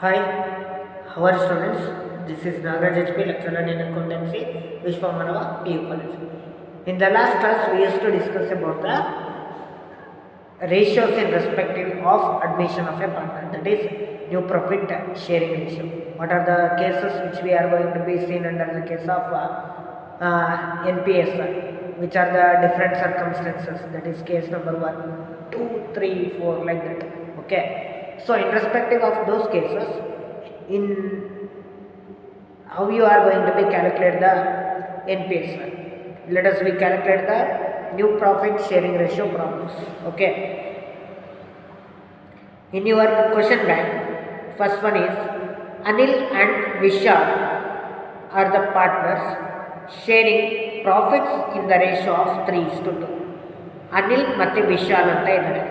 Hi, how are students? This is Nagaraj HP, lecturer in accountancy, Vishwamanava PU College. In the last class, we used to discuss about the ratios in respective of admission of a partner, that is new profit sharing ratio. What are the cases which we are going to be seen under the case of NPS? Which are the different circumstances? That is case number 1, 2, 3, 4, like that. Okay. So, in respective of those cases, in how you are going to be calculate the NPS? Let us be calculate the new profit sharing ratio problems. Okay. In your question bank, first one is Anil and Vishal are the partners sharing profits in the ratio of 3:2. Anil ಮತ್ತು ವಿಶಾಲ್ ಅಂತ ಇದ್ದಾರೆ.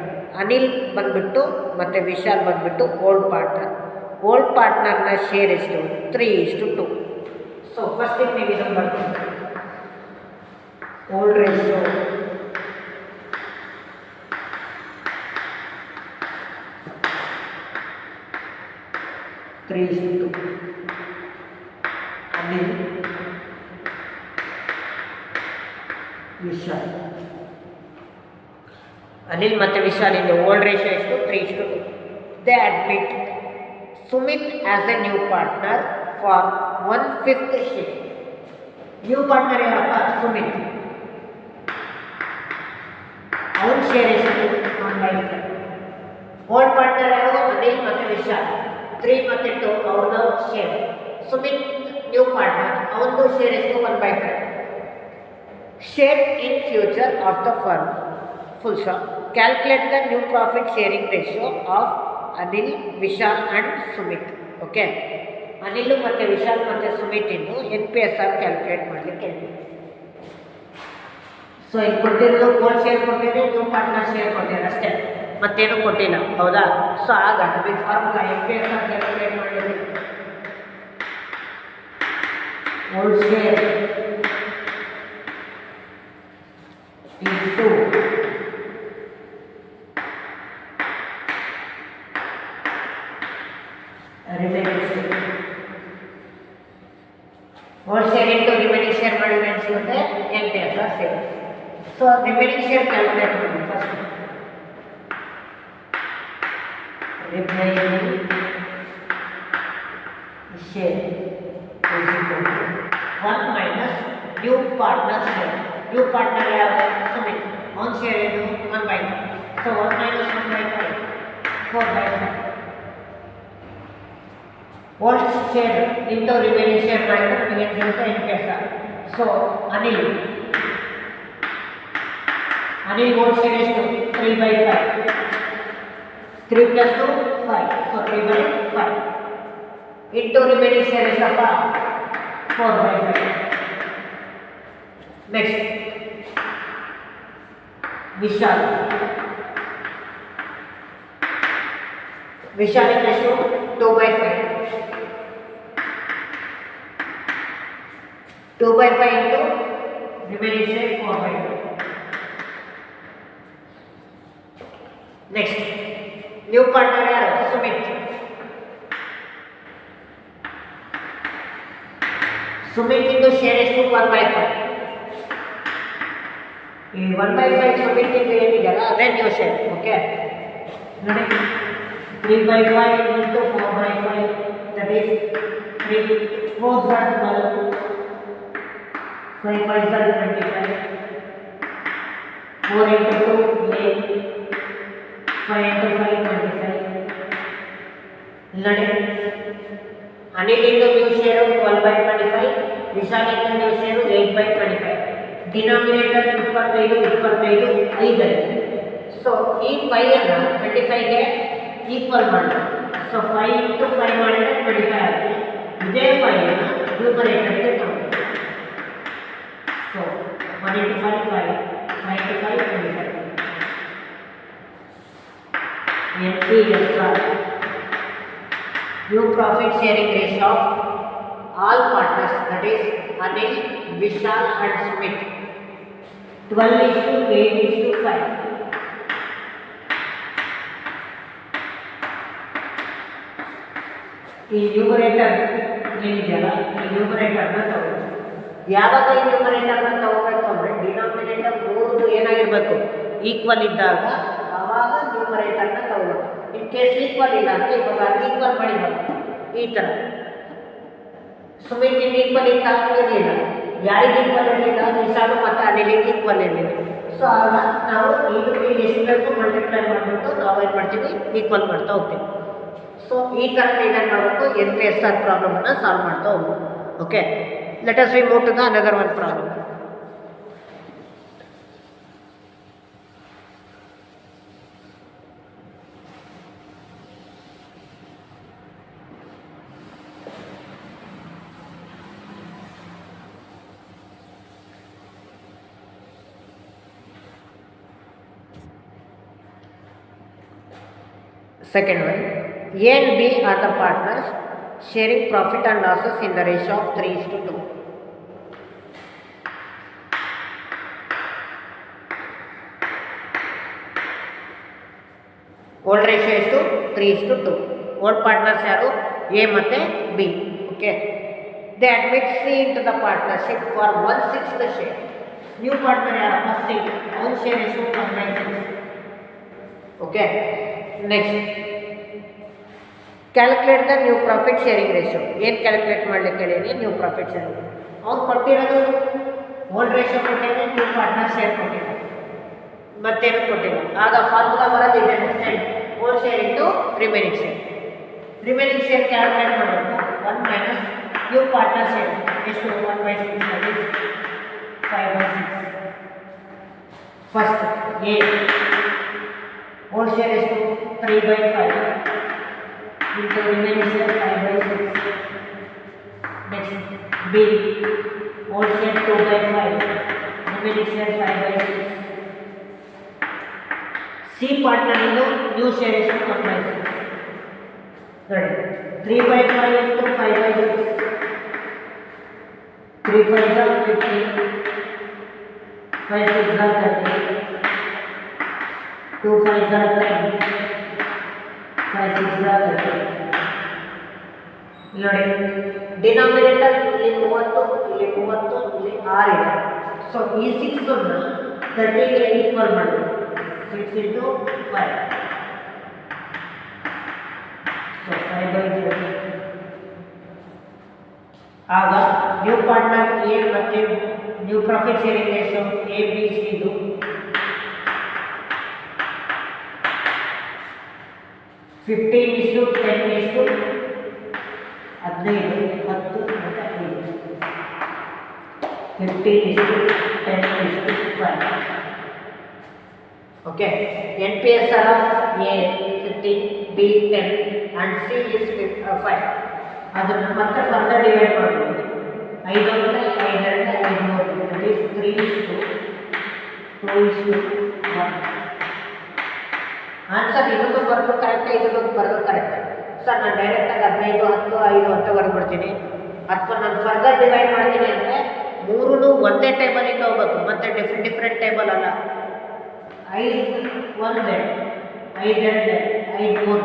ಅನಿಲ್ ಬಂದ್ಬಿಟ್ಟು ಮತ್ತು ವಿಶಾಲ್ ಬಂದ್ಬಿಟ್ಟು old ಪಾರ್ಟ್ನರ್ನ share ಎಷ್ಟು 3:2. So ಫಸ್ಟಿಗೆ ನೀವು ಇದನ್ನು ಬರ್ತೀನಿ, ಓಲ್ಡ್ ರೇಷಿಯೋ ಅನಿಲ್ ವಿಶಾಲ್. ಅನಿಲ್ ಮತ್ತು ವಿಶಾಲ್ ಇಂದ ಓಲ್ಡ್ ರೇಷಿಯೋ ಎಷ್ಟು 3:2. They admit Sumit as a new partner for 1/5 share. New partner ಯಾರಪ್ಪ? ಸುಮಿತ್. ಅವನ ಶೇರ್ ಎಷ್ಟು? 1/5. ಓಲ್ಡ್ ಪಾರ್ಟ್ನರ್ ಯಾರು? ಅನಿಲ್ ಮತ್ತು ವಿಶಾಲ್. 3 ಮತ್ತು 2 ಅವ್ರದ್ದು ಶೇರ್. ಸುಮಿತ್ ನ್ಯೂ ಪಾರ್ಟ್ನರ್, ಅವನದು ಶೇರ್ ಎಷ್ಟು? 1/5. Share in future of the firm. Full stop. Calculate the new profit sharing ratio of Anil, Vishal and Sumit. Okay. Anil ಮತ್ತೆ ವಿಶಾಲ್ ಮತ್ತೆ ಸುಮಿತ್ ಇಂದು NPSR ಕ್ಯಾಲ್ಕುಲೇಟ್ ಮಾಡಲಿಕ್ಕೆ. ಸೊ ಇಲ್ಲಿ ಕೊಟ್ಟಿರೋದು ಓಲ್ಡ್ ಶೇರ್ ಕೊಟ್ಟಿದೆ, ನ್ಯೂ ಪಾರ್ಟ್ನರ್ ಶೇರ್ ಕೊಟ್ಟಿದೆ ಅಷ್ಟೇ, ಮತ್ತೇನು ಕೊಟ್ಟಿಲ್ಲ, ಹೌದಾ? ಸೊ ಆಗ ನಮಗೆ ಫಾರ್ಮುಲಾ NPSR ಕ್ಯಾಲ್ಕುಲೇಟ್ ಮಾಡಲಿಕ್ಕೆ old share into old share into remaining share ಮಾಡಿದ್ರೆ ಏನು ಸಿಗುತ್ತೆ? NPSR share. So remaining share calculate ಮಾಡಿ first. Remaining share is equal to 1 minus new partner share. New partner ಯಾರು? ಸುಮಿತ್. ಅವನ ಶೇರ್ ಏನು? 1/5. So 1 minus 1/5 4/5. Old share into remaining share ಮಾಡಿದ್ರೆ ನಿಮಗೆ ಸಿಗುತ್ತೆ NPSR. So Anil old share ಎಷ್ಟು? 3/5. 3 + 2 5. ಸೊ 3/5 ಇಂಟು ರಿಮೈನಿಂಗ್ ಶೇರ್ ಎಷ್ಟಪ್ಪ? 4/5. Next Vishal ಎಷ್ಟು? 2/5. 2/5 into remaining share 4/5. Next, new partner yaru? Sumit. Sumit into share ಎಷ್ಟು? 1/5. ಈ 1/5 Sumit into ಏನಿದೆಯಲ್ಲ ಅದೇ ನ್ಯೂ ಶೇರ್. ಓಕೆ ನೋಡಿ, 3/5 into 4/5, that is 3 4 12. 5 5 25. 4 into 2 8. 5 into 5 25. ನೋಡಿ, ಅನಿಲ್ ಇಂದು ನ್ಯೂ ಶೇರು 12/25, ವಿಶಾಲ್ ಇಂದು new share 8/25. Denominator 25 5. So ಈ 5 ಅನ್ನು 25ಗೆ ಈಕ್ವಲ್ ಮಾಡಿ. ಸೊ 5 into 5 ಮಾಡಿದರೆ 25 ಆಗುತ್ತೆ. ಇದೇ 5 ಅನ್ನು ನ್ಯೂಮರೇಟರ್ಗೆ ತಗೊಳ್ಳಿ. So 1 into 5 5 into 5 25. NPSR, new profit sharing ratio of all partners, that is Anil, Vishal and Sumit, 12:8:5. ಈ ನ್ಯೂಮರೇಟರ್ ಏನಿದೆಯಲ್ಲ ಈ ನ್ಯೂಮರೇಟರ್ನ ತಗೊಳ್ಳಿ. ಯಾವಾಗ ಈ ನ್ಯೂಮರೇಟರ್ನ ತಗೋಬೇಕು ಅಂದರೆ ಡಿನಾಮಿನೇಟರ್ ಮೂರದು ಏನಾಗಿರಬೇಕು ಈಕ್ವಲ್ ಇದ್ದಾಗ ಆವಾಗ ನ್ಯೂಮರೇಟರ್ನ ತಗೋಬೇಕು. ಇನ್ ಕೇಸ್ ಈಕ್ವಲ್ ಇಲ್ಲ ಅಂದರೆ ಇವಾಗ ಅನ್ಈಕ್ವಲ್ ಮಾಡಿದಾಗ ಈ ಥರ ಸುಮಿತ್ ಈಕ್ವಲ್ ಇತ್ತ ಇರಲಿಲ್ಲ, ಯಾರಿಗೆ ಈಕ್ವಲ್ ಇರಲಿಲ್ಲ ವಿಶಾಲು ಮತ್ತು ಅನಿಲಿಗೆ ಈಕ್ವಲ್ ಇರಲಿಲ್ಲ. ಸೊ ಆಗ ನಾವು ಇದಕ್ಕೆ ಎಷ್ಟು ಬೇಕು ಮಲ್ಟಿಪ್ಲೈ ಮಾಡಿಬಿಟ್ಟು ನಾವು ಏನು ಮಾಡ್ತೀವಿ ಈಕ್ವಲ್ ಮಾಡ್ತಾ ಹೋಗ್ತೀವಿ. ಸೊ ಈ ಥರ ನೀವೇನು ಮಾಡಬೇಕು NP/SR ಪ್ರಾಬ್ಲಮನ್ನು ಸಾಲ್ವ್ ಮಾಡ್ತಾ ಹೋಗ್ಬೇಕು. Okay, let us we move to the another one problem. Second one, A and B are the partners sharing profit and losses in the ratio of 3:2. Old ratio is to 3:2. Old partners ಯಾರು A ಮತ್ತು B. Okay, they admit C into the partnership for 1/6 share. New partner ಯಾರಪ್ಪ C, own share is to 1/6. Okay, next calculate the new profit sharing ratio. ಏನು calculate ಮಾಡ್ಲಿಕ್ಕೆ ಹೇಳೀನಿ new profit sharing. ಅವ್ನು ಕೊಟ್ಟಿರೋದು old ratio ಕೊಟ್ಟಿದ್ದಾನೆ, new partner share ಕೊಟ್ಟಿದ್ದಾನೆ, ಮತ್ತೇನು ಕೊಟ್ಟಿಲ್ಲ. ಆಗ ಫಾರ್ಮುಲಾ ಬರೋದು ಇದೆ, same old share into remaining share. Remaining share calculate ಮಾಡಬೇಕು 1 ಮೈನಸ್ ನ್ಯೂ ಪಾರ್ಟ್ನರ್ ಶೇರ್ ಎಷ್ಟು 1/6 that is 5/6. First A old share ಎಷ್ಟು 3/5 into remaining share 5/6. Next B old share 2/5 remaining share 5/6. C partner into new share is 1/6. Ready 3/5 into 5/6. 3 5s are 15, 5 6s are 30, 2 5s are 10, 5 6 are 30. ನೋಡಿ denominator ಇಲ್ಲಿ 30 ಇಲ್ಲಿ 30 ಇಲ್ಲಿ 6 ಇದೆ. So ಈ 6 ಅನ್ನು 30 ಗೆ equal ಮಾಡಬೇಕು. 6 into 5 ಸೊ 5/30. ಆಗ ನ್ಯೂ ಪಾರ್ಟ್ನರ್ A ಮತ್ತು new profit sharing ratio ABC ಇದು 15:10:15 10 ಮತ್ತು 5. 15:10:5. Okay, NP/SR of A 15, B 10 and C is 5. ಅದನ್ನು ಮತ್ತೆ ಫರ್ದರ್ ಡಿವೈಡ್ ಮಾಡಬಹುದು. 5 ಅಂದರೆ 5 ಅಂದರೆ 5 that is 3:2:1. ಆನ್ಸರ್ ಇದೊಂದು ಬರೋದು ಕರೆಕ್ಟ್, ಇದೊಂದು ಬರೋದು ಕರೆಕ್ಟ್. ಸರ್ ನಾನು ಡೈರೆಕ್ಟಾಗಿ 15 10 5 ಅಂತ ಬರ್ಬಿಡ್ತೀನಿ, ಅಥವಾ ನಾನು ಫರ್ದರ್ ಡಿವೈಡ್ ಮಾಡ್ತೀನಿ ಅಂದರೆ ಮೂರೂ ಒಂದೇ ಟೇಬಲಿಂದ ಹೋಗ್ಬೇಕು, ಮತ್ತೆ ಡಿಫ್ರೆಂಟ್ ಟೇಬಲ್ ಅಲ್ಲ. 5 1 5 2 5 3.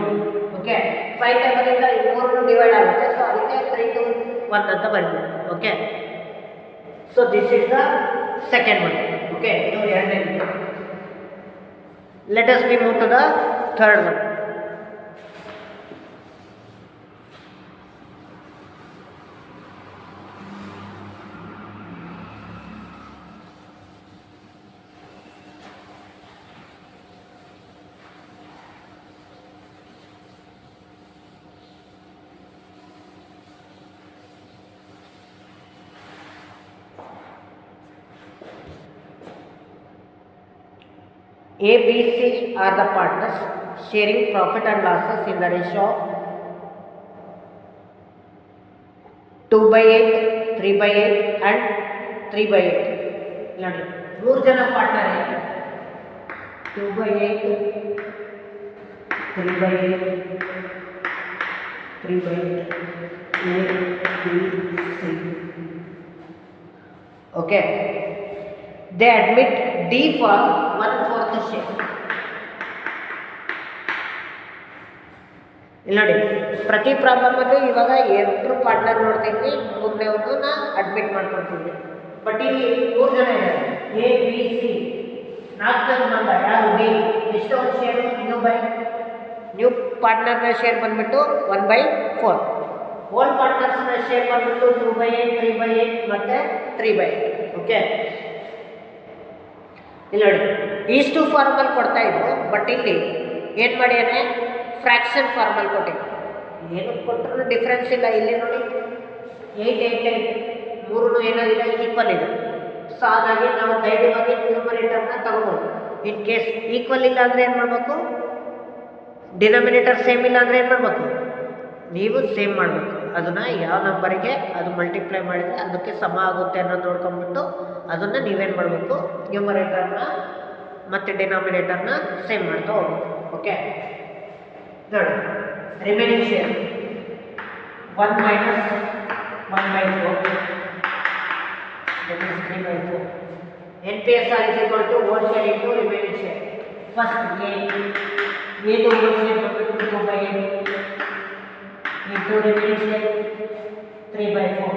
ಓಕೆ, 5 ಟೇಬಲಿಂದ ಮೂರೂ ಡಿವೈಡ್ ಆಗುತ್ತೆ. ಸೊ ಅದಕ್ಕೆ 3 to 1 ಅಂತ ಬರ್ತೀವಿ. Okay, so this is the second one. Okay, ಇದು ಎರಡನೇ. Let us move to the third one. A, B, C are the partners sharing profit and losses in the ratio of 2/8, 3/8 and 3/8. ನೋಡಿ 3 ಜನ partner 2/8, 3/8, 3/8, A, B, C. Okay, they admit D for 1/4 share. ಇಲ್ಲಿ ನೋಡಿ, ಪ್ರತಿ ಪ್ರಾಬ್ಲಮಲ್ಲೂ ಇವಾಗ 2 partner ನೋಡ್ತಿದ್ವಿ, 3ನೇವನ್ನ admit ಮಾಡ್ಕೊಳ್ತಿದ್ವಿ. But ಇಲ್ಲಿ 3 ಜನ ಇದ್ದಾರೆ, ಎ ಬಿ ಸಿ. 4ನೇ ಮೆಂಬರ್ ಯಾರು? ಡಿ. ಎಷ್ಟು ಒಂದು ಶೇರು? ನ್ಯೂ ಪಾರ್ಟ್ನರ್ನ ಶೇರ್ ಬಂದ್ಬಿಟ್ಟು 1/4. ಓಲ್ಡ್ ಪಾರ್ಟ್ನರ್ಸ್ನ ಶೇರ್ ಬಂದ್ಬಿಟ್ಟು 2/8, 3/8 ಮತ್ತು 3/8. ಓಕೆ, ಇಲ್ಲಿ ನೋಡಿ, ಇಷ್ಟು ಫಾರ್ಮಲ್ಲಿ ಕೊಡ್ತಾ ಇದ್ರು. ಬಟ್ ಇಲ್ಲಿ ಏನು ಮಾಡ್ಯಾನೆ? ಫ್ರ್ಯಾಕ್ಷನ್ ಫಾರ್ಮಲ್ಲಿ ಕೊಟ್ಟಿದ್ದು. ಏನು ಕೊಟ್ಟರು ಡಿಫ್ರೆನ್ಸ್ ಇಲ್ಲ. ಇಲ್ಲಿ ನೋಡಿ 8, 8, 8 ಮೂರೂ ಏನಾಗಿದೆ? ಈಕ್ವಲ್ ಇದೆ. ಸೊ ಹಾಗಾಗಿ ನಾವು ಧೈರ್ಯವಾಗಿ ನ್ಯೂಮರೇಟರ್ನ ತಗೋಬೋದು. ಇನ್ ಕೇಸ್ ಈಕ್ವಲ್ ಇಲ್ಲ ಅಂದರೆ ಏನು ಮಾಡಬೇಕು? ಡಿನಾಮಿನೇಟರ್ ಸೇಮ್ ಇಲ್ಲ ಅಂದರೆ ಏನು ಮಾಡಬೇಕು? ನೀವು ಸೇಮ್ ಮಾಡಬೇಕು. ಅದನ್ನು ಯಾವ ನಂಬರಿಗೆ ಅದು ಮಲ್ಟಿಪ್ಲೈ ಮಾಡಿದರೆ ಅದಕ್ಕೆ ಸಮ ಆಗುತ್ತೆ ಅನ್ನೋದು ನೋಡ್ಕೊಂಡ್ಬಿಟ್ಟು ಅದನ್ನು ನೀವೇನು ಮಾಡಬೇಕು? ನ್ಯೂಮರೇಟರ್ನ ಮತ್ತು ಡಿನಾಮಿನೇಟರ್ನ ಸೇಮ್ ಮಾಡ್ತಾ ಹೋಗ್ಬೇಕು. ಓಕೆ, ನೋಡಿ, remaining share 1 - 1/4, that is 3/4. NPSR is equal to whole share into remaining share. First A to whole share ಬಂದ್ಬಿಟ್ಟು 2/8 into remaining share 3/4.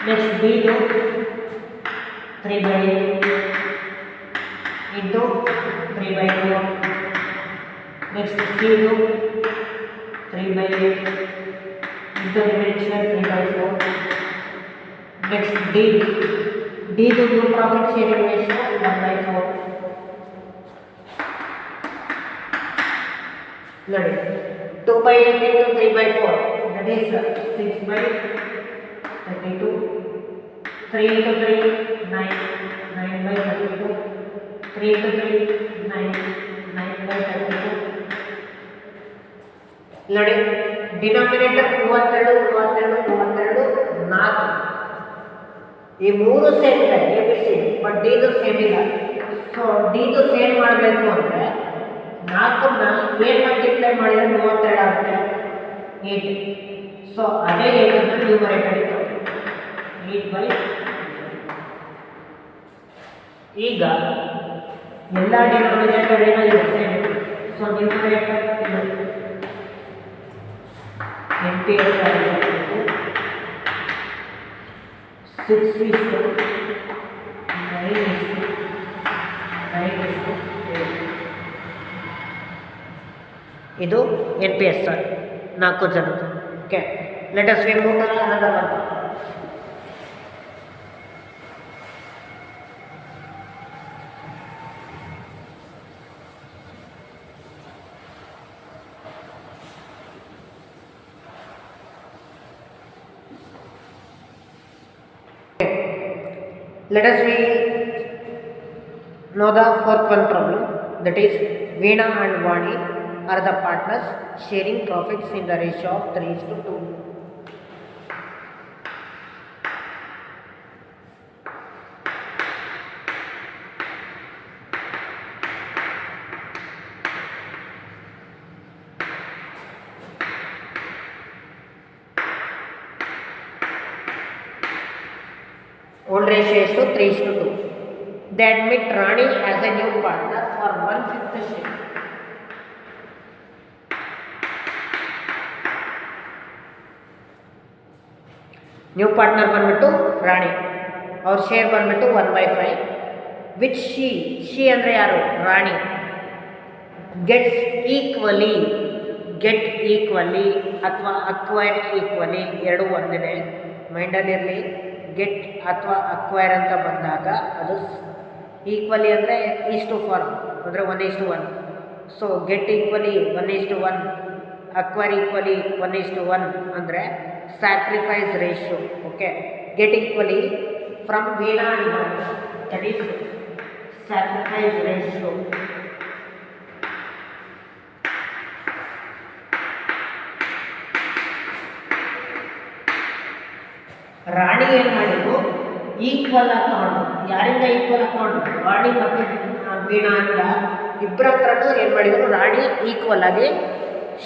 Next B to 3/8 into 3/4. Next C to 3/8 into remaining share 3/4. Next D to new profit sharing ratio 1/4. ನೋಡಿ, 2/8 into 3/4, that is 6/32. 3 into 3 9, 9/32. 3 into 3 9, 9/32. ನೋಡಿ, denominator 32, 4. ಈ 3 same ಇದೆ, A B C. But ಡಿದು same ಇಲ್ಲ. So ಡಿದು same ಮಾಡಬೇಕು ಅಂದರೆ 4ನ್ನ ಏನು ಮಲ್ಟಿಪ್ಲೈ ಮಾಡಿದರೆ 32 ಆಗುತ್ತೆ? 8. ಸೊ ಅದೇ 8ನ್ನು ನ್ಯೂಮರೇಟರ್ ಇತ್ತು 8/. ಈಗ ಎಲ್ಲ ಡಿನಾಮಿನೇಟರ್ ಏನಾಗಿದೆ? ಸೇಮ್. So numerator NPSR 6:9:8. ಇದು NPSR 4 ಜನದ್ದು. Okay, let us move to another one. Let us know the 4th one problem, that is Veena and Vani are the partners sharing profits in the ratio of 3:2. Old ratio is to 3:2. They admit Rani as a new partner for 1/5 share. New partner ಬಂದ್ಬಿಟ್ಟು ರಾಣಿ, ಅವ್ರ share ಬಂದ್ಬಿಟ್ಟು 1/5. Which she ಅಂದರೆ ಯಾರು? ರಾಣಿ. Get equally ಅಥವಾ acquire equally, ಎರಡು ಒಂದೇ. ಮೈಂಡಲ್ಲಿರಲಿ, get ಅಥವಾ acquire ಅಂತ ಬಂದಾಗ ಅದು ಈಕ್ವಲಿ ಅಂದರೆ ಈಸ್ಟು ಫಾರ್ಮ್ ಅಂದರೆ 1:1. So get equally 1:1, acquire equally 1:1 ಅಂದರೆ sacrifice ratio. Okay, get equally from Veena and Vani, that is sacrifice ratio. Rani ಏನು ಮಾಡಿದ್ರು? ಈಕ್ವಲ್ ಆಗಿ ತಗೊಂಡು. ಯಾರಿಂದ ಈಕ್ವಲ್ ಆಗಿ ತಗೊಂಡು? ವಾಣಿ ಮತ್ತು ವೀಣಾ ಅಂತ ಇಬ್ಬರ ಹತ್ರನೂ ಏನು ಮಾಡಿದ್ರು? ರಾಣಿ ಈಕ್ವಲ್ ಆಗಿ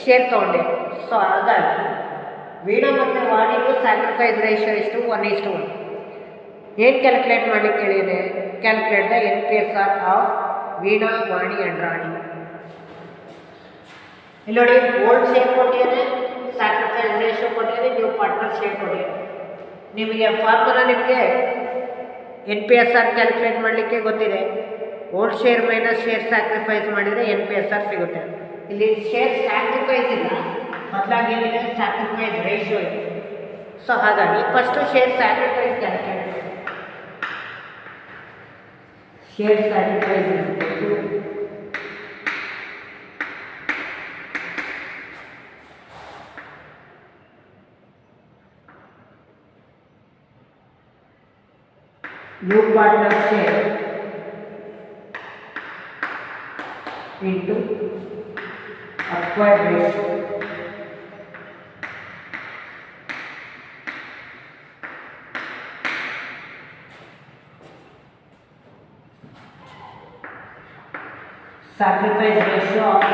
ಶೇರ್ ತಗೊಂಡೆ. ಸೊ ಹಾಗಾಗಿ ವೀಣಾ ಮತ್ತು ವಾಣಿಗೂ ಸ್ಯಾಕ್ರಿಫೈಸ್ ರೇಷಿಯೋ ಎಷ್ಟು? 1:1. ಏನು ಕ್ಯಾಲ್ಕುಲೇಟ್ ಮಾಡಲಿಕ್ಕೆ ಹೇಳಿದೆ? Calculate the NPSR of Veena, Vani and Rani. ಇಲ್ಲಿ ನೋಡಿ ಓಲ್ಡ್ ಶೇರ್ ಕೊಟ್ಟಿದ್ದಾರೆ, ಸ್ಯಾಕ್ರಿಫೈಸ್ ರೇಷಿಯೋ ಕೊಟ್ಟಿದ್ದಾರೆ, ನ್ಯೂ ಪಾರ್ಟ್ನರ್ ಶೇರ್ ಕೊಟ್ಟಿದ್ದಾರೆ. ನಿಮಗೆ ಫಾರ್ಮುಲಾ ನಿಮಗೆ NPSR ಕ್ಯಾಲ್ಕುಲೇಟ್ ಮಾಡಲಿಕ್ಕೆ ಗೊತ್ತಿದೆ. Old share minus share sacrifice ಮಾಡಿದರೆ NPSR ಸಿಗುತ್ತೆ. ಇಲ್ಲಿ ಶೇರ್ ಸ್ಯಾಕ್ರಿಫೈಸ್ ಇಲ್ಲ, ಬದಲಾಗಿ ಏನಿದೆ ಸ್ಯಾಕ್ರಿಫೈಸ್ ರೇಷಿಯೋ ಇದೆ. ಸೊ ಹಾಗಾಗಿ ಫಸ್ಟು ಶೇರ್ ಸ್ಯಾಕ್ರಿಫೈಸ್ ಕ್ಯಾಲ್ಕುಲೇಟ್ ಮಾಡಿ. Share sacrifice new partner share into acquired ratio sacrifice ratio of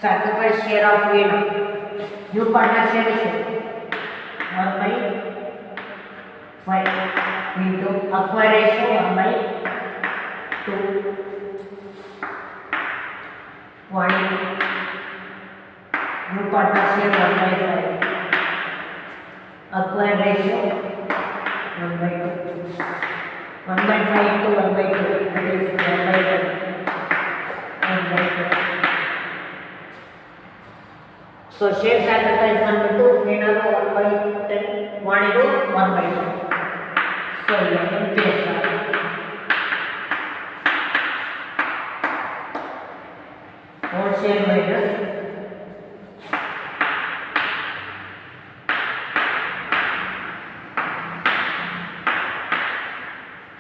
sacrifice share of gain. New partner share is 1/5 into acquire ratio 1/2 1 new partner share 1/5 acquire ratio 1/2 1/5 to 1/2 that is 1/2 so share sacrifice ಬಂದ್ಬಿಟ್ಟು ಏನಾದರೂ 1/10 ಮಾಡಿದ್ದು 1/2. So NPSR whole share minus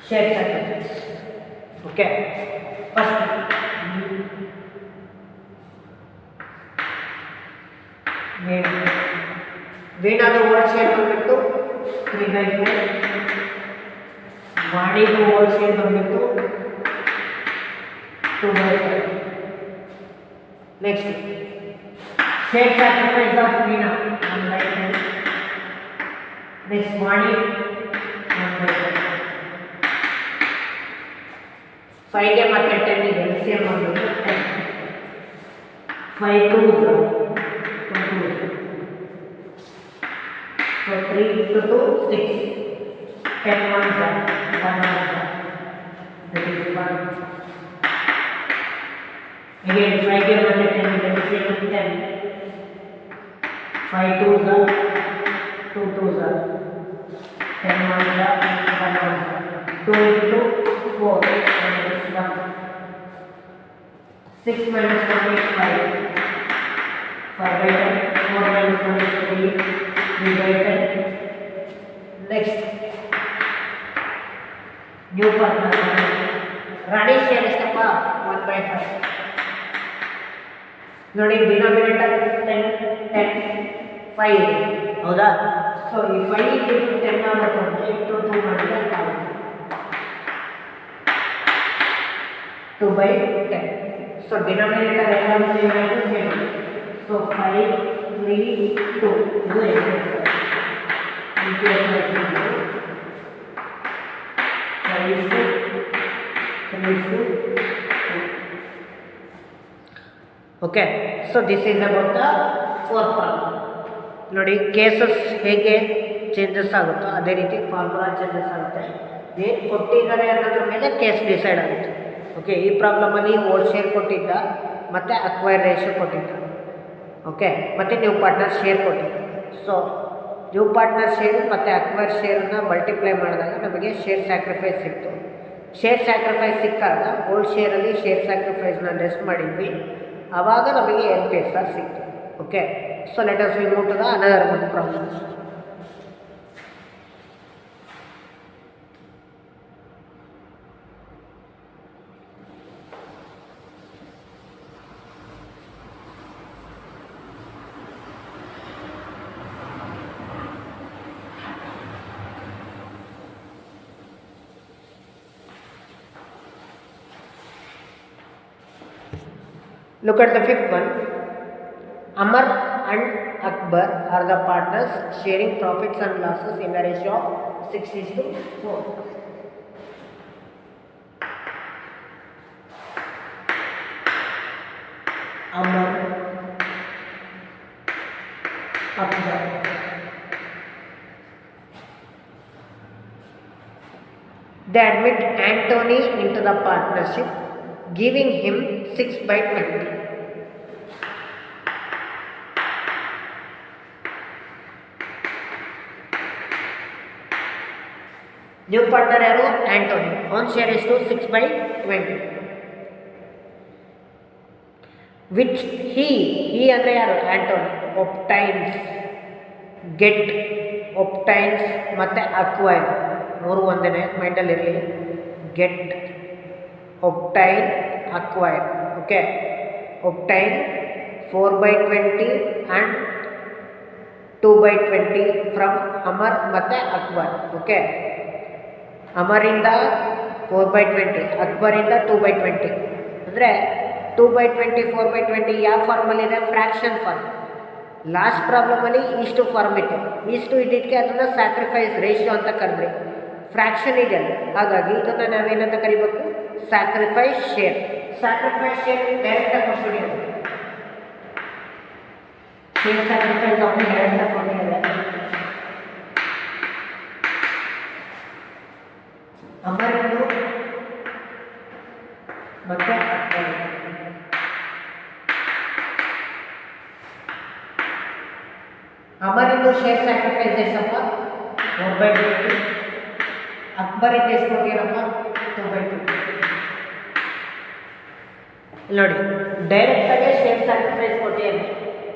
share sacrifice. Okay, first ವೇಣಾದ old share ಬಂದ್ಬಿಟ್ಟು 3/4, ವಾಣಿದು old share ಬಂದ್ಬಿಟ್ಟು 2/5. Next share sacrifice of Veena 1/10. Next Vani 1/10. 5ಗೆ ಮತ್ತೆ 10 ಇದೆ, LCM ಬಂದ್ಬಿಟ್ಟು 10. 5 2s 2s. So 3 into 2 6. 10 ones are 1 ones are. That is 1. Again 5 के बदले 10 LCM 10. 5 2s are 2 2s are. 10 ones are 1 ones are. 2 into 4 minus 1. 6 minus 1 is 5. 5/10. 4 minus 1 is 3. 3/10. Next new partner Rani share ಎಷ್ಟಪ್ಪ 1/5. ನೋಡಿ denominator 10 10 5 ಹೌದಾ. So ಈ 5 into 10 ಆಗುತ್ತೆ into 2 ಮಾಡಿದ್ರೆ 2/10. So denominator ಎಲ್ಲಾನು same ಆಗಿ ಸೇಮ್. ಸೊ 5 3 2 ಇದು okay. So this is about the fourth problem. ನೋಡಿ ಕೇಸಸ್ ಹೇಗೆ ಚೇಂಜಸ್ ಆಗುತ್ತೋ ಅದೇ ರೀತಿ ಫಾರ್ಮುಲಾ ಚೇಂಜಸ್ ಆಗುತ್ತೆ. ಏನು ಕೊಟ್ಟಿದ್ದಾರೆ ಅನ್ನೋದ್ರ ಮೇಲೆ ಕೇಸ್ ಡಿಸೈಡ್ ಆಗುತ್ತೆ. ಓಕೆ, ಈ ಪ್ರಾಬ್ಲಮಲ್ಲಿ ಓಲ್ಡ್ ಶೇರ್ ಕೊಟ್ಟಿದ್ದ ಮತ್ತು ಅಕ್ವೈರ್ ರೇಷಿಯೋ ಕೊಟ್ಟಿದ್ದ. ಓಕೆ, ಮತ್ತು ನ್ಯೂ ಪಾರ್ಟ್ನರ್ ಶೇರ್ ಕೊಟ್ಟಿದ್ದ. ಸೊ ನ್ಯೂ ಪಾರ್ಟ್ನರ್ ಶೇರು ಮತ್ತು ಅಕ್ವೈರ್ ಶೇರನ್ನು ಮಲ್ಟಿಪ್ಲೈ ಮಾಡಿದಾಗ ನಮಗೆ ಶೇರ್ ಸ್ಯಾಕ್ರಿಫೈಸ್ ಸಿಕ್ತು. ಶೇರ್ ಸ್ಯಾಕ್ರಿಫೈಸ್ ಸಿಕ್ಕಾಗ ಓಲ್ಡ್ ಶೇರಲ್ಲಿ ಶೇರ್ ಸ್ಯಾಕ್ರಿಫೈಸ್ನ ಲೆಸ್ ಮಾಡಿದ್ವಿ, ಆವಾಗ ನಮಗೆ NPSR ಸಿಕ್ತು. Okay, so let us we move to the another one problem. Look at the fifth one. Amar and Akbar are the partners sharing profits and losses in the ratio of 6:4. Amar Akbar. They admit Anthony into the partnership, giving him 6/20. New partner ಯಾರು? Anthony. On share ಎಷ್ಟು? 6/20. Which he ಅಂದರೆ ಯಾರು? Anthony obtains, get, obtains ಮತ್ತು acquire ಮೂರು ಒಂದೇ ಮೈಂಡಲ್ಲಿ ಇರಲಿ. Get, obtain, acquire. Okay, obtain 4/20 and 2/20 from Amar ಮತ್ತು ಅಕ್ಬರ್. ಓಕೆ, ಅಮರಿಂದ 4/20, ಅಕ್ಬರಿಂದ 2/20. ಅಂದರೆ 2/20 4/20 ಯಾವ ಫಾರ್ಮಲ್ಲಿದೆ? Fraction form. ಲಾಸ್ಟ್ ಪ್ರಾಬ್ಲಮಲ್ಲಿ ಇಷ್ಟು ಫಾರ್ಮ್ ಇತ್ತು. ಇಷ್ಟು ಇದ್ದಿದ್ದಕ್ಕೆ ಅದನ್ನು ಸ್ಯಾಕ್ರಿಫೈಸ್ ರೇಷಿಯೋ ಅಂತ ಕರೆದ್ರಿ. ಫ್ರ್ಯಾಕ್ಷನ್ ಇದೆಯಲ್ಲ, ಹಾಗಾಗಿ ಇದನ್ನು ನಾವೇನಂತ ಕರಿಬೇಕು? Sacrifice share. ಸ್ಯಾಕ್ರಿಫೈಸ್ ಶೇರ್ ಡೈರೆಕ್ಟಾಗಿ ಕೊಟ್ಬಿಟ್ಟಿದೆ. ಶೇರ್ ಸ್ಯಾಕ್ರಿಫೈಸ್ ಅವನು ಡೈರೆಕ್ಟಾಗಿ ಕೊಟ್ಟಿದ್ದಾರೆ. ಅಮರಿಂದು ಮತ್ತೆ ಅಮರಿಂದು ಶೇರ್ ಸ್ಯಾಕ್ರಿಫೈಸ್ ಎಷ್ಟಪ್ಪ? 4/20. ಅಕ್ಬರಿಂದ ಎಷ್ಟು ಕೊಟ್ಟಿರಪ್ಪ? 2/20. ನೋಡಿ, ಡೈರೆಕ್ಟಾಗಿ ಶೇರ್ ಸ್ಯಾಕ್ರಿಫೈಸ್ ಕೊಟ್ಟಿದ್ದಾರೆ.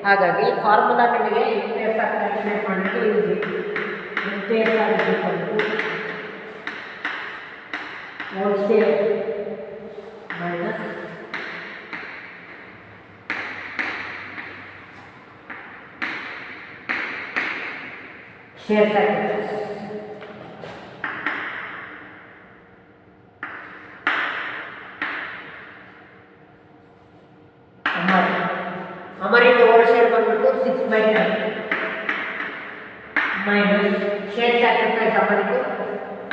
ಹಾಗಾಗಿ ಫಾರ್ಮುಲಾ ನಿಮಗೆ ಇಂಟೆಸ್ಟ್ ಕ್ಯಾಲ್ಕುಲೇಟ್ ಮಾಡಲಿಕ್ಕೆ easy. ಇಂಟೆಸ್ಟ್ whole share minus share sacrifice. हमारे whole share ಬಂದ್ಬಿಟ್ಟು 6/10 minus share sacrifice हमारे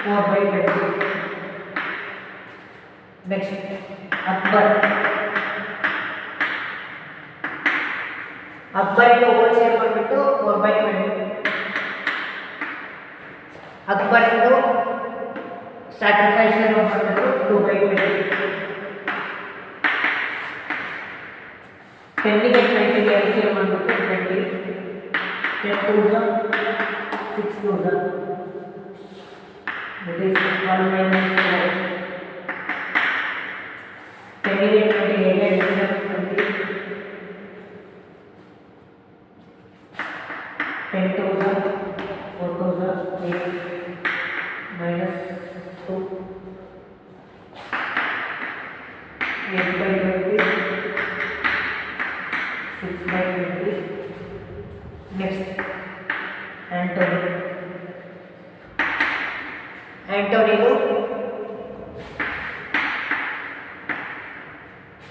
4/20. Next Akbar. Akbar whole share ಬಂದ್ಬಿಟ್ಟು 4/20. अकबर ಸ್ಯಾಕ್ರಿಫೈಸ್ ಶೇರ್ ಬಂದ್ಬಿಟ್ಟು 2/20. 10 ಗೆ 20 ಗೆ ಶೇರ್ ಬಂದ್ಬಿಟ್ಟು 20. 10,000 6,000. That is 1 minus 4. 10 ಗೆ 20 ಹೇಗೆ 20. 10,000 4,000 8 minus 2 8/20 6/20. Next Anthony. Anthony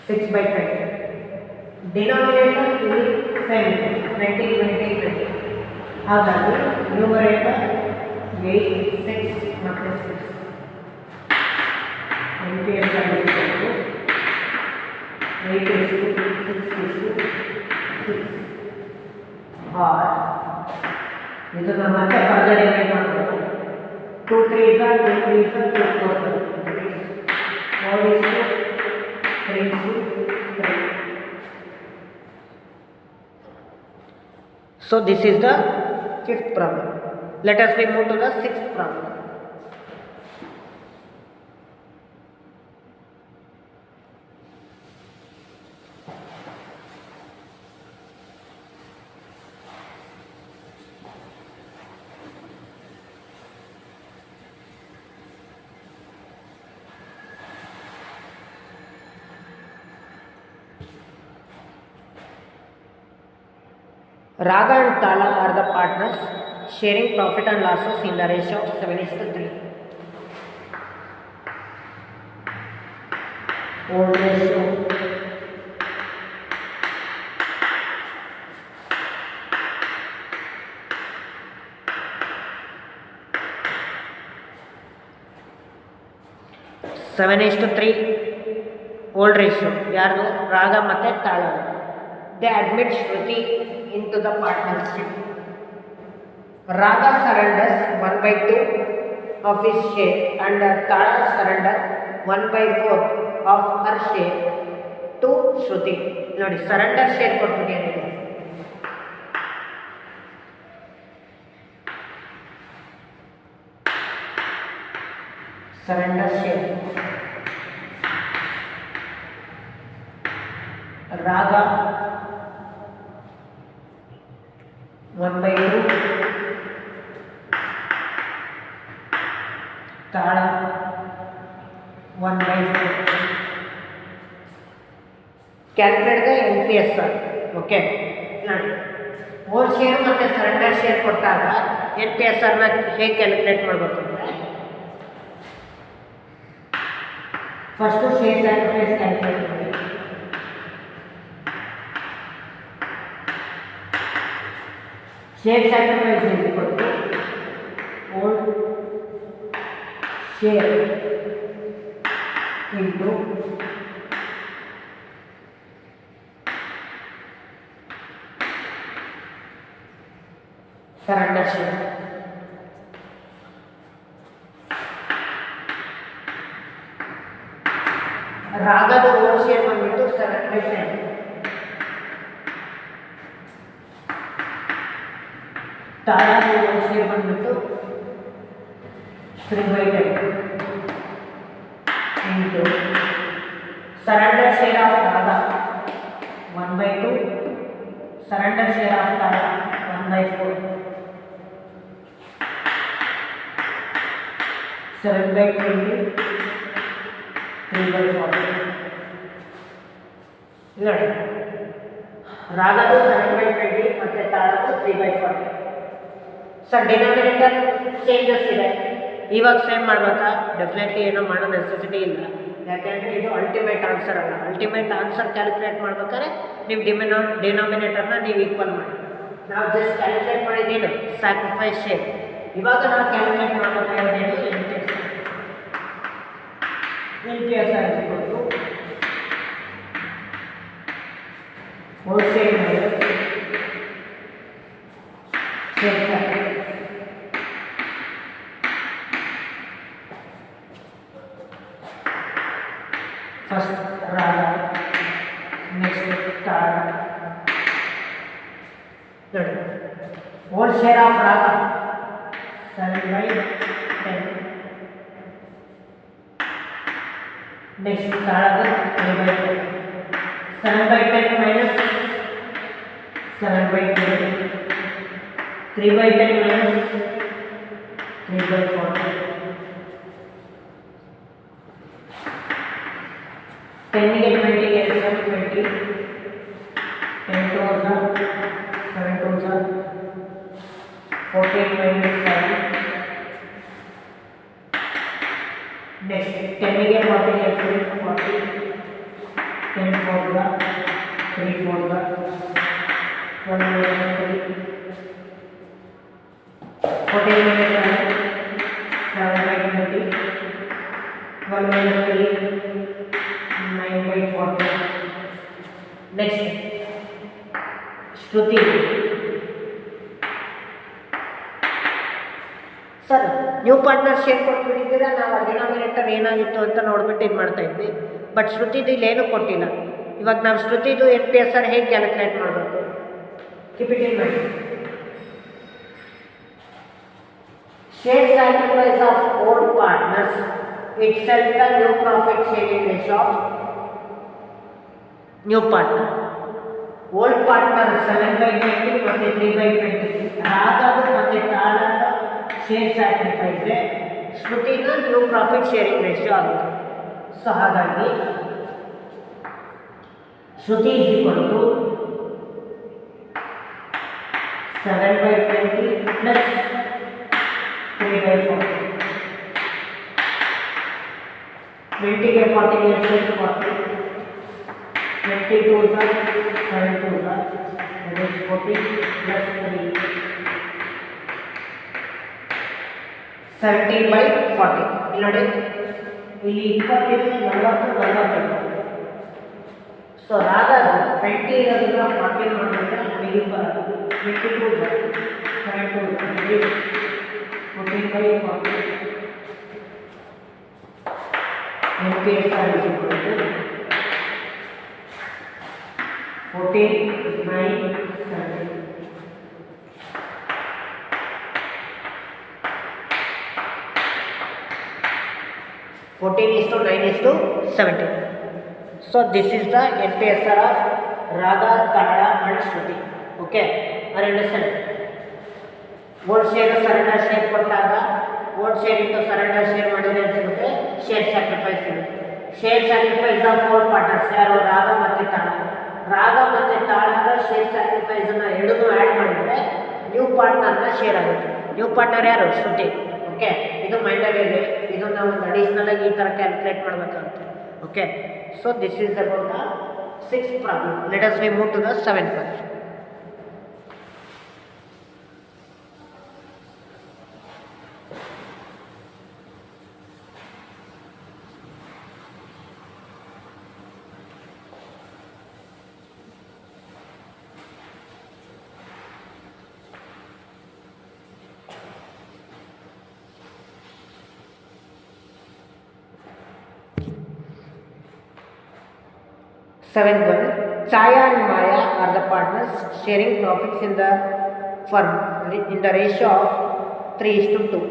6/20. Denominator will same 20 20 20. ಹಾಗಾಗಿ ನ್ಯೂಮರೇಟರ್ 8 6 ಮತ್ತು 6. NPS 8 is to 6 is to 6. और ಇದನ್ನು ಮತ್ತೆ ಫರ್ದರ್ ಡಿವೈಡ್ ಮಾಡಬೇಕು. 2 3s are 2 3s are 2 4s are 4 is to 3 is to 3. So this is the fifth problem. Let us move to the sixth problem. Raga and Tala are the partners sharing profit and losses in the ratio of 7:3. Old ratio. Seven is to 3 old ratio. ಯಾರ್ದು? ರಾಗ ಮತ್ತು ತಾಳ. They admit Shruti into the partnership. Raga surrenders 1 by 2 of his share and Tala surrender 1 by 4 of her share to Shruti. ನೋಡಿ surrender share ಕೊಟ್ಬಿಟ್ಟಿದೆ. Surrender share. Raga 1 by 2, Tala 1 by 4. Calculate the NPSR. Okay. Whole share ಮತ್ತು surrender share ಕೊಟ್ಟಾಗ NPSRನ ಹೇಗೆ calculate ಮಾಡಬೇಕು ಅಂದರೆ first share sacrifice calculate ಮಾಡಿ. Share sacrifice is equal to whole share into surrender share. Raga the whole share ಬಂದ್ಬಿಟ್ಟು 7/10. Tala whole share ಬಂದ್ಬಿಟ್ಟು 3/10 into surrender share of Raga 1 by 2, surrender share of Tala 1 by 4, 7/20, 3/40. ನೋಡಿ ರಾಗದು 7/20 ಮತ್ತು ತಾಳದು 3/40. Sir denominator changes ಇದೆ, ಇವಾಗ same ಮಾಡಬೇಕಾ? Definitely ಏನೋ ಮಾಡೋ necessity ಇಲ್ಲ, ಯಾಕೆಂದರೆ ಇದು ಅಲ್ಟಿಮೇಟ್ ಆನ್ಸರ್ ಅಲ್ಲ. ಅಲ್ಟಿಮೇಟ್ ಆನ್ಸರ್ ಕ್ಯಾಲ್ಕುಲೇಟ್ ಮಾಡ್ಬೇಕಾದ್ರೆ ನೀವು ಡಿನಾಮಿನೇಟರ್ನ ನೀವು ಈಕ್ವಲ್ ಮಾಡಿ. ನಾವು ಜಸ್ಟ್ ಕ್ಯಾಲ್ಕುಲೇಟ್ ಮಾಡಿದ್ದೇನು ಸ್ಯಾಕ್ರಿಫೈಸ್ ಶೇರ್. ಇವಾಗ ನಾವು calculate ಮಾಡಬೇಕಾಗಿದ್ದೇನು NPSR is equal to whole share minus share sacrifice. First Raga, next Tara. Third, whole share of Raga 7/10. Next Tara 3/10. 7/10 minus 7/20. 3/10 minus 3/40. 10 get 20 get 7/20. 10 2s are 7 2s are 14 minus 7. Next 10 get 40 get 40. 10 4s are 3 4s are 1 minus 3. 14 minus 7 7/20. 1 minus 3 9/40. Next Shruti. Sir new partner share ಕೊಟ್ಬಿಟ್ಟಿದ್ದೀರಾ, ನಾವು denominator ಏನಾಗಿತ್ತು ಅಂತ ನೋಡ್ಬಿಟ್ಟು ಇದು ಮಾಡ್ತಾ ಇದ್ವಿ. But ಶ್ರುತಿದು ಇಲ್ಲೇನು ಕೊಟ್ಟಿಲ್ಲ. ಇವಾಗ ನಾವು ಶ್ರುತಿದು NPSR ಹೇಗೆ ಕ್ಯಾಲ್ಕುಲೇಟ್ ಮಾಡಬೇಕು? Keep it in mind. Share sacrifice of old partners itself the new profit sharing ratio of new partner. Old partner 7/20 ಮತ್ತು 3/20. ರಾಗದು ಮತ್ತು ತಾಳದ ಶೇರ್ ಸ್ಯಾಕ್ರಿಫೈಸ್ ಶ್ರುತಿನ ನ್ಯೂ ಪ್ರಾಫಿಟ್ ಶೇರಿಂಗ್ ರೇಷಿಯೋ ಆಗುತ್ತೆ. ಸೊ ಹಾಗಾಗಿ Shruti is equal to 7/20 plus 3/40. 20 ಗೆ 40 ಗೆ 40. 22 are 7 2s are that is 40 plus 3. 17/40. ಇಲ್ಲಿ ನೋಡಿ, ಇಲ್ಲಿ 20 40 45. ಸೊ ರಾಧಾ 20 ಇರೋದನ್ನ 14 ಮಾಡಿದ್ರೆ ಮಿಗಿ ಬರೋದು 22 ಬರುತ್ತೆ 7 14 by 40 MPSR is equal to 14 9 17 14:9:17. So this is the MPSR of Raga, Tara and Shruti. Okay, are you understand? Vote share surrender share ಕೊಟ್ಟಾಗ vote share into surrender share ಮಾಡಿದ್ರೆ ಏನು ಸಿಗುತ್ತೆ? Share sacrifice ಸಿಗುತ್ತೆ. Share sacrifice of four partners ಯಾರು ರಾಗ ಮತ್ತು ತಾಳ. ರಾಗ ಮತ್ತು ತಾಳದ ಶೇರ್ ಸ್ಯಾಕ್ರಿಫೈಸ್ ಅನ್ನ ಎರಡನ್ನೂ ಆ್ಯಡ್ ಮಾಡಿದ್ರೆ ನ್ಯೂ ಪಾರ್ಟ್ನರ್ನ ಶೇರ್ ಆಗುತ್ತೆ. ನ್ಯೂ ಪಾರ್ಟ್ನರ್ ಯಾರು? ಶ್ರುತಿ. ಓಕೆ, ಇದು ಮೈಂಡಲ್ಲಿ ಇದೆ. ಇದು ನಾವು ಅಡಿಷನಲ್ ಆಗಿ ಈ ಥರ ಕ್ಯಾಲ್ಕುಲೇಟ್ ಮಾಡಬೇಕಾಗುತ್ತೆ. Okay, so this is about the 6th problem. Let us we move to the 7th one. Seventh one, Chaya and Maya are the partners sharing profits in the firm in the ratio of 3:2.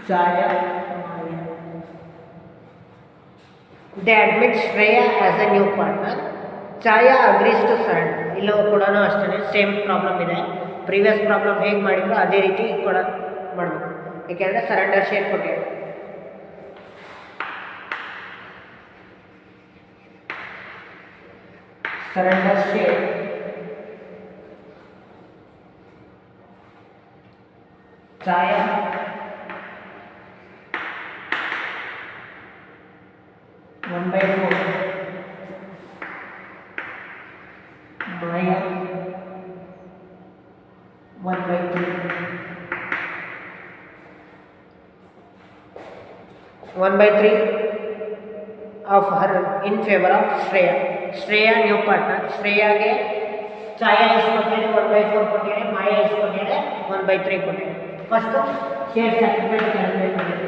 Chaya, Maya. They admit Shreya as a new partner. Chaya agrees to surrender. ಇಲ್ಲೂ ಕೂಡ ಅಷ್ಟೇ same problem ಇದೆ. Previous problem ಹೇಗೆ ಮಾಡಿದ್ರು ಅದೇ ರೀತಿ ಕೂಡ ಮಾಡಬೇಕು. ಏಕೆಂದರೆ ಸರೆಂಡರ್ ಶೇರ್ ಕೊಟ್ಟಿದೆ. Surrender share Chaya 1/4, Maya 1/3. 1/3 of her in favor of Shreya. Shreya new partner. Shreyaಗೆ Chaya ಎಷ್ಟು ಕೊಟ್ಟಿದೆ? 1/4 ಕೊಟ್ಟಿದೆ. Maya ಎಷ್ಟು ಕೊಟ್ಟಿದೆ? 1/3 ಕೊಟ್ಟಿದೆ. ಫಸ್ಟ್ ಶೇರ್ ಸ್ಯಾಕ್ರಿಫೈಸ್ ಕ್ಯಾಲ್ಕುಲೇಟ್ ಮಾಡಿದೆ.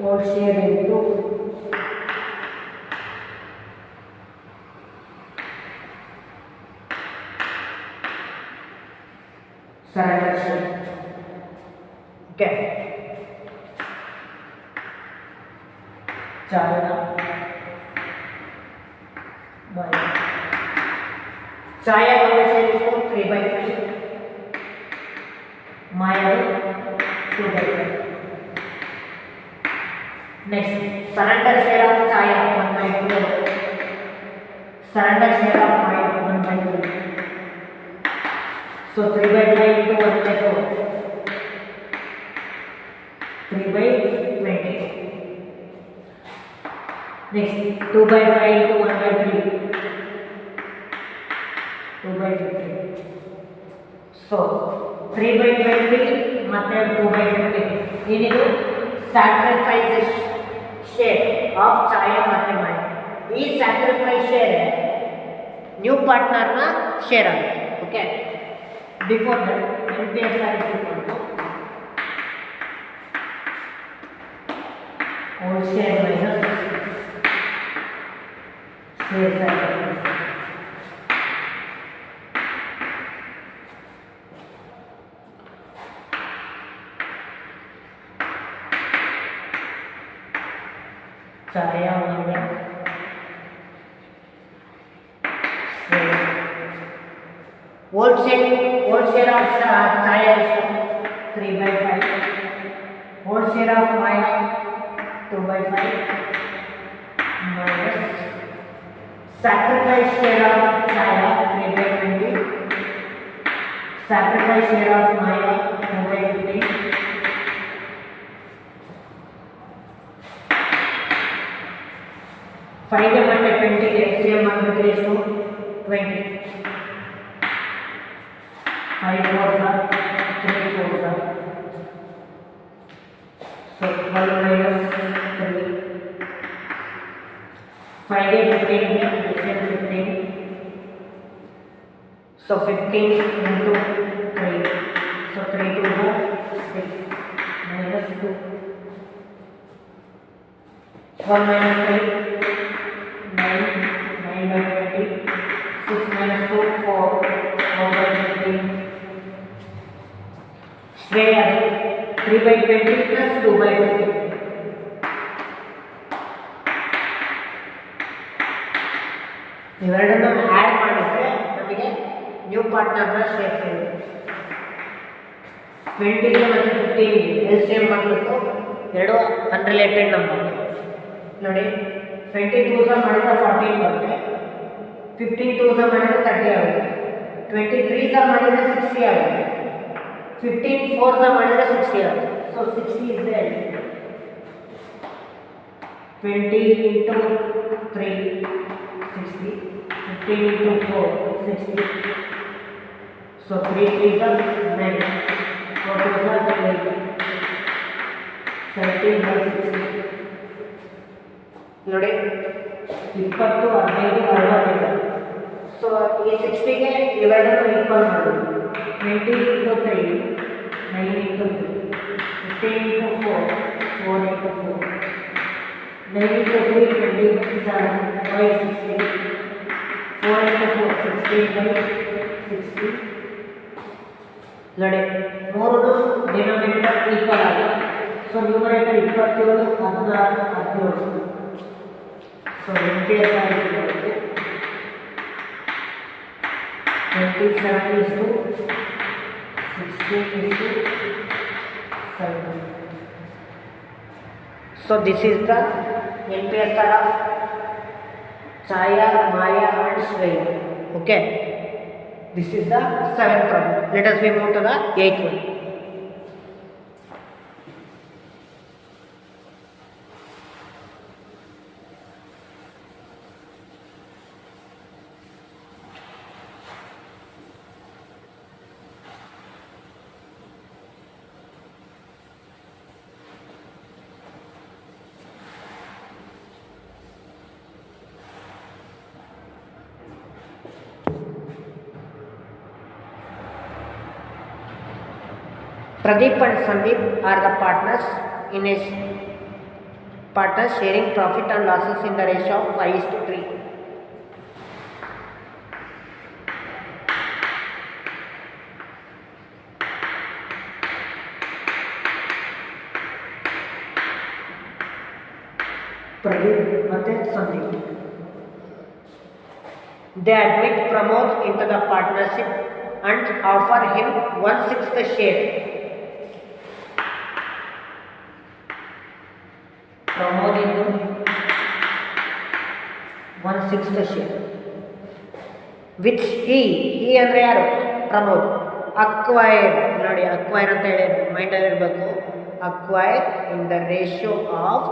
Vote share into surrender share. Okay. Chaya, Maya. Chaya share is 3/5. Maya 2/5. Next, surrender share of Chaya 1/4. Surrender share of Maya 1/3. So 3/5 into 1/4. 3/20. Next, 2/5 into 1/3. 2/50. So 3/20 ಮತ್ತೆ 2/50. ಏನಿದು? Sacrifice share of Chaya ಮತ್ತು Maya. ಈ sacrifice share new ಪಾರ್ಟ್ನರ್ನ share ಆಗುತ್ತೆ. Okay, before that MPSR is equal to whole share minus share sacrifice. Chaya minus whole share of Chaya is 3/5. Whole share of Maya 2/5 minus sacrifice share of Chaya 3/20. sacrifice share of Maya 2/15. Find them at 20, LCM multiplies to 20. 5 4s are 3 4s are. So 12 minus 3. 5 15 here, LCM 15. So 15 into 3. So 3 2 are 6 minus 2. 1 minus 3. 9 by 20, 6 minus 2, 4 by 15. Straight away, 3 by 20 plus 2 by 15. ಇವೆರಡನ್ನು add ಮಾಡಿದ್ರೆ ನಮಗೆ new ಪಾರ್ಟ್ನರ್ನ ಸೇರಿಸ್ತೀವಿ. 20ಗೆ ಮತ್ತು 15ಗೆ LCM ಮಾಡಬೇಕು, ಎರಡು unrelated number ನೋಡಿ. 22 ಮಾಡಿದ್ರೆ 14 ಬರುತ್ತೆ, 15 ಮಾಡಿದ್ರೆ 30 ಆಗುತ್ತೆ, 23 ಮಾಡಿದ್ರೆ 60 ಆಗುತ್ತೆ, 15 ಮಾಡಿದ್ರೆ 60 ಆಗುತ್ತೆ. So 60 is the LCM. 20 into 3 60, 15 into 4 60. So 3 3s are 9, 4 2s are 8, 17 by 60. ನೋಡಿ 20 15 65. ಸೊ ಈ 60ಗೆ ಇವೆರಡನ್ನು ಈಕ್ವಲ್ ಮಾಡೋದು. 20 into 3 9 into 3, 15 into 4 4 into 4, 9 into 3 27 by 60, 4 into 4 16 by 60. ನೋಡಿ ಮೂರು ಡಿನಾಮಿನೇಟರ್ ಈಕ್ವಲ್ ಆಗಿದೆ. So numerator 27 16 17. So NPSR is equal to 27 is to 16 is to 7. So this is the NPSR of Chaya, Maya and Shreya. Okay. This is the 7th problem. Let us move to the 8th one. Pradeep and Sandeep are the partners in a partners sharing profit and losses in the ratio of 5:3. Pradeep and Sandeep. They admit Pramod into the partnership and offer him 1/6 share. Pramod into 1/6 share, which he ಅಂದರೆ ಯಾರು? Pramod. Acquire ನೋಡಿ, acquire ಅಂತ ಹೇಳಿ ಮೈಂಡಲ್ಲಿ ಇರಬೇಕು. Acquire in the ratio of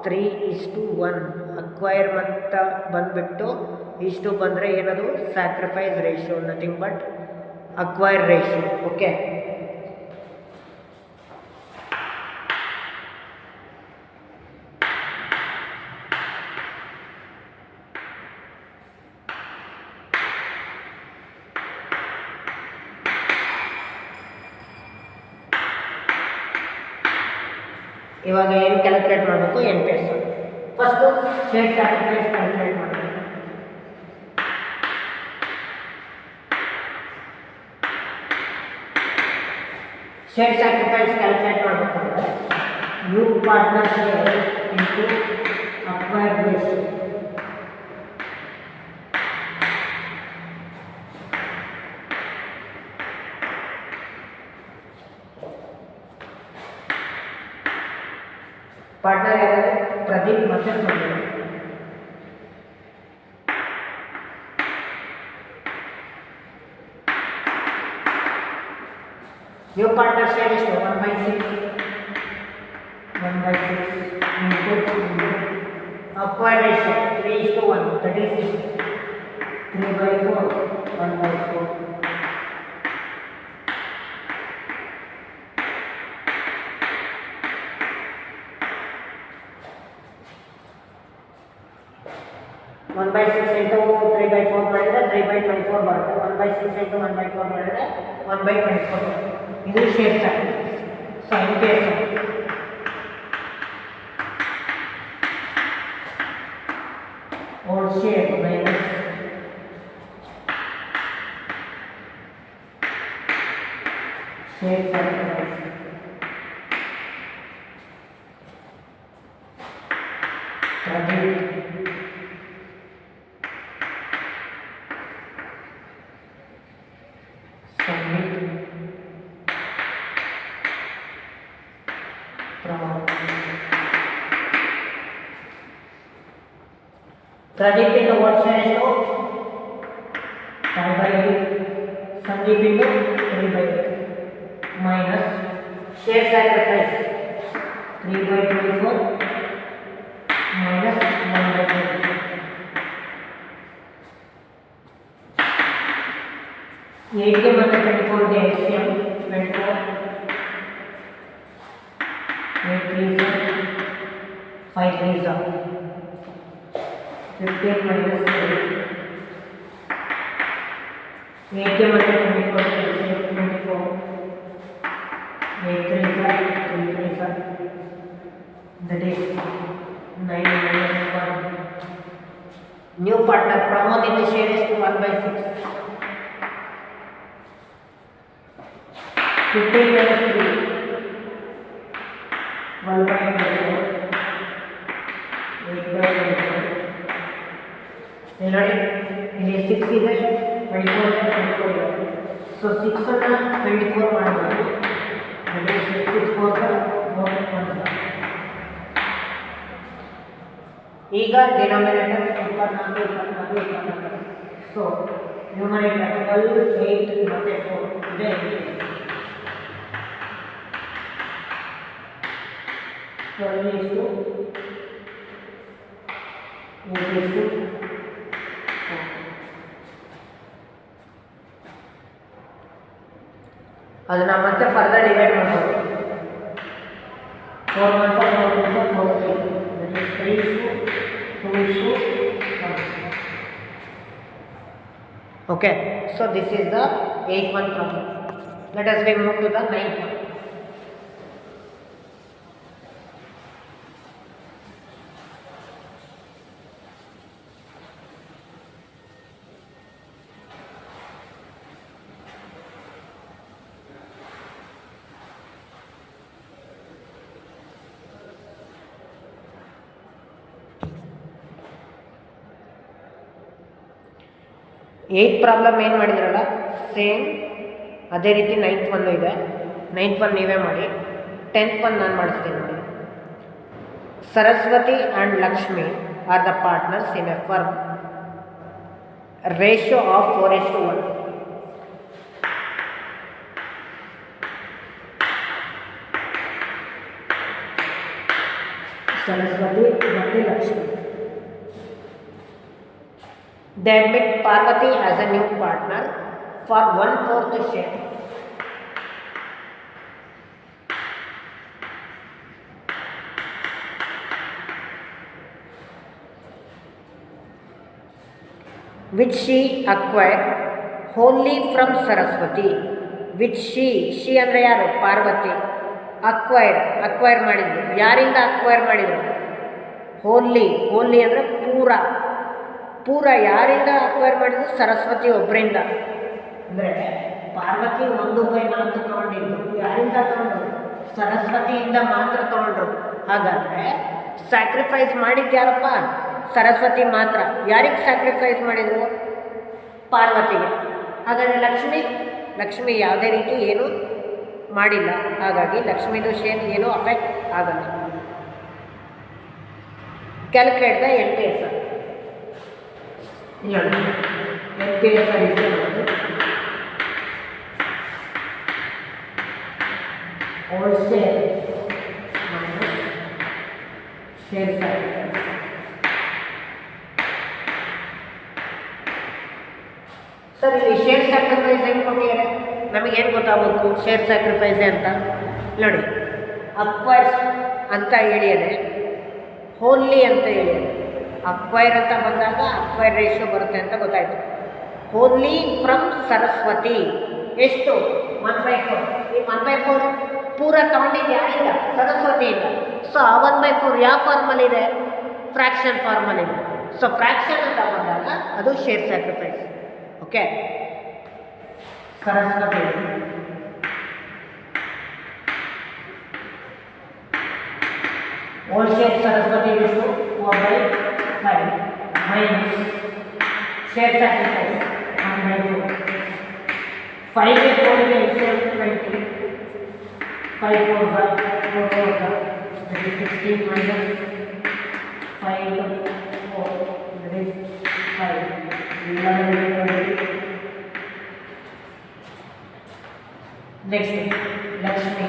3:1. Acquire ಅಂತ ಬಂದ್ಬಿಟ್ಟು ಇಷ್ಟು ಬಂದರೆ ಏನದು? Sacrifice ratio, nothing but acquire ratio. Okay. ಇವಾಗ ಏನು ಕ್ಯಾಲ್ಕುಲೇಟ್ ಮಾಡಬೇಕು? NPSR. First share sacrifice calculate ಮಾಡಬೇಕು. ಶೇರ್ ಸ್ಯಾಕ್ರಿಫೈಸ್ ಕ್ಯಾಲ್ಕುಲೇಟ್ ಮಾಡಬೇಕು ಅಂದರೆ new partner share into acquired ratio. Partner ಯಾರು? ಪ್ರದೀಪ್ ಮತ್ತು Sandeep. New partner share is 1 by 6. 1 by 6 into upward ratio 3:1, that is 3 by 4, 1 by 4. One by 6 into 3 by 4 ಮಾಡಿದ್ರೆ 3 by 24 ಬರುತ್ತೆ. 1 by 6 into 1 by 4 ಮಾಡಿದ್ರೆ 1 by 24 ಇದು share sacrifice. So in case whole share minus share sacrifice. Pradeep into what share is to 5 by 8, Sandeep into 3 by 8 minus share sacrifice 3 by 24 minus 1 by 24. 8 के मतलब 24 के LCM 24 8 3 5 3 15 minus 3 8 के मतलब 24 के LCM 24 8 3 5 that is 9 minus 1. New partner Pramod in the share is to 1 by 6. 15 minus 3 1 by 24 8 by 24. ನೋಡಿ ಇಲ್ಲಿ 6 ಇದೆ 24 ಇದೆ 24 ಇದೆ. ಸೊ 6 ಅನ್ನು 24 ಮಾಡಬಹುದು. ಅಂದರೆ 6 4 1. ಈಗ ಡಿನಾಮಿನೇಟರ್ 24 ಸೊ ನ್ಯೂಮರೇಟರ್ 12 8 ಮತ್ತೆ 4 ಇದೆ. 12 is to 8 is to 4. ಅದನ್ನು ಮತ್ತೆ ಫರ್ದರ್ ಡಿವೈಡ್ ಮಾಡ್ಬೋದು. 4 1 4 4 4 that is 3 is to 2 is to 1. Okay, so this is the 8th one problem. Let us move to the 9th one. Eighth problem ಏನು ಮಾಡಿದ್ರಲ್ಲ same ಅದೇ ರೀತಿ 9th one ಇದೆ. 9th one ನೀವೇ ಮಾಡಿ. 10th ಒನ್ ನಾನು ಮಾಡಿಸ್ತೀನಿ ನೋಡಿ. Saraswati and Lakshmi are the partners in a firm ratio of 4:1. Saraswati ಮತ್ತು Lakshmi. They admit Parvati as a new partner for 1/4 share. Which she acquired wholly from Saraswati. Which she ಅಂದರೆ ಯಾರು? Parvati. Acquire ಮಾಡಿದ್ರು. ಯಾರಿಂದ ಅಕ್ವೈರ್ ಮಾಡಿದ್ರು? ಹೋಲಿ ಅಂದರೆ ಪೂರ ಯಾರಿಂದ ಅಕ್ವೈರ್ ಮಾಡಿದ್ರು? ಸರಸ್ವತಿ ಒಬ್ಬರಿಂದ. ಅಂದರೆ ಪಾರ್ವತಿ 1/4 ತಗೊಂಡಿದ್ದು ಯಾರಿಂದ ತಗೊಂಡ್ರು? ಸರಸ್ವತಿಯಿಂದ ಮಾತ್ರ ತಗೊಂಡ್ರು. ಹಾಗಾದರೆ ಸ್ಯಾಕ್ರಿಫೈಸ್ ಮಾಡಿದ್ದು ಯಾರಪ್ಪ? ಸರಸ್ವತಿ ಮಾತ್ರ. ಯಾರಿಗೆ ಸ್ಯಾಕ್ರಿಫೈಸ್ ಮಾಡಿದರು? ಪಾರ್ವತಿಗೆ. ಹಾಗಾದರೆ ಲಕ್ಷ್ಮಿ ಯಾವುದೇ ರೀತಿ ಏನೂ ಮಾಡಿಲ್ಲ. ಹಾಗಾಗಿ ಲಕ್ಷ್ಮಿದು ಶೇರ್ ಏನೂ ಅಫೆಕ್ಟ್ ಆಗಲ್ಲ. Calculate the NPSR. NPSR is whole share minus share sacrifice. Sir ಇಲ್ಲಿ ಶೇರ್ ಸ್ಯಾಕ್ರಿಫೈಸ್ ಹೆಂಗೆ ಕೊಟ್ಟಿದ್ದಾರೆ ನಮಗೇನು ಗೊತ್ತಾಗಬೇಕು ಶೇರ್ ಸ್ಯಾಕ್ರಿಫೈಸ್ ಅಂತ ನೋಡಿ ಅಕ್ವೈರ್ಸ್ ಅಂತ ಹೇಳಿದೆ ಹೋನ್ಲಿ ಅಂತ ಹೇಳಿದೆ ಅಕ್ವೈರ್ ಅಂತ ಬಂದಾಗ ಅಕ್ವೈರ್ ರೇಷಿಯೋ ಬರುತ್ತೆ ಅಂತ ಗೊತ್ತಾಯಿತು ಹೋನ್ಲಿ ಫ್ರಮ್ ಸರಸ್ವತಿ ಎಷ್ಟು 1/4 ಈ 1/4 ಪೂರ ತಗೊಂಡಿದ್ದು ಯಾರಿಂದ ಸರಸ್ವತಿಯಿಂದ ಸೊ ಆ 1/4 ಯಾವ ಫಾರ್ಮಲ್ಲಿದೆ ಫ್ರ್ಯಾಕ್ಷನ್ ಫಾರ್ಮಲ್ಲಿದೆ ಸೊ ಫ್ರ್ಯಾಕ್ಷನ್ ಅಂತ ಬಂದಾಗ ಅದು share sacrifice okay Saraswati whole share Saraswati ಎಷ್ಟು 4/5 ಮೈನಸ್ ಶೇರ್ ಸ್ಯಾಕ್ರಿಫೈಸ್ 1/4 5 ಗೆ 4 ಗೆ 20 5 4 that is 16 minus 5 4 that is 5 11 next Lakshmi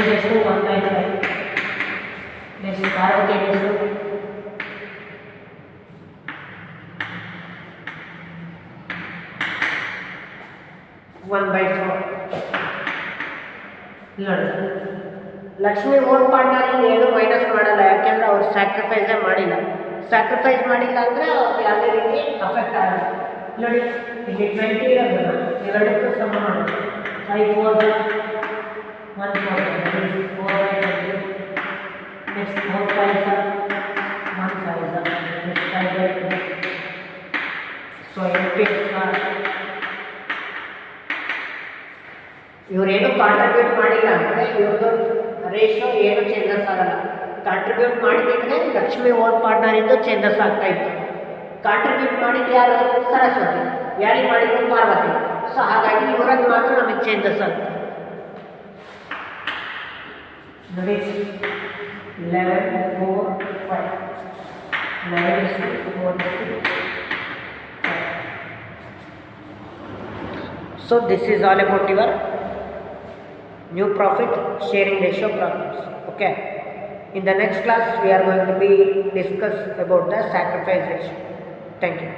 just 1/5 next Parvati just 1/4 ನೋಡಿ ಲಕ್ಷ್ಮಿ ಓನ್ ಪಾರ್ಟ್ನರ್ ಏನು ಮೈನಸ್ ಮಾಡಲ್ಲ ಯಾಕೆಂದ್ರೆ ಅವ್ರು ಸ್ಯಾಕ್ರಿಫೈಸೇ ಮಾಡಿಲ್ಲ ಸ್ಯಾಕ್ರಿಫೈಸ್ ಮಾಡಿಲ್ಲ ಅಂದರೆ ಅವ್ರು ಯಾವುದೇ ರೀತಿ ಅಫೆಕ್ಟ್ ಆಗಲ್ಲ ನೋಡಿ ಇಲ್ಲಿ 20 ಇರೋದನ್ನ ಎರಡಕ್ಕೂ ಸಮ ಮಾಡಿ 5 4 1 4 4/20 ನೆಕ್ಸ್ಟ್ 4 5 1 5 ನೆಕ್ಸ್ಟ್ 5/2 ಸೊ ಇವರೇನು ಕಾಂಟ್ರಿಬ್ಯೂಟ್ ಮಾಡಿಲ್ಲ ಅಂದರೆ ಇವ್ರದ್ದು ರೇಷಿಯೋ ಏನು ಚೇಂಜಸ್ ಆಗಲ್ಲ ಕಾಂಟ್ರಿಬ್ಯೂಟ್ ಮಾಡಿದ್ರೆ ಲಕ್ಷ್ಮಿ ಓನ್ ಪಾರ್ಟ್ನರಿಂದ ಚೇಂಜಸ್ ಆಗ್ತಾ ಇತ್ತು ಕಾಂಟ್ರಿಬ್ಯೂಟ್ ಮಾಡಿದ್ದು ಯಾರು ಸರಸ್ವತಿ ಯಾರಿಗೆ ಮಾಡಿದ್ರು ಪಾರ್ವತಿ ಸೊ ಹಾಗಾಗಿ ಇವರಲ್ಲಿ ಮಾತ್ರ ನಮಗೆ ಚೇಂಜಸ್ ಆಗುತ್ತೆ ನೋಡಿ 11 4 5 11 4 so this is all about your new profit sharing ratio problems okay in the next class we are going to be discuss about the sacrifice ratio thank you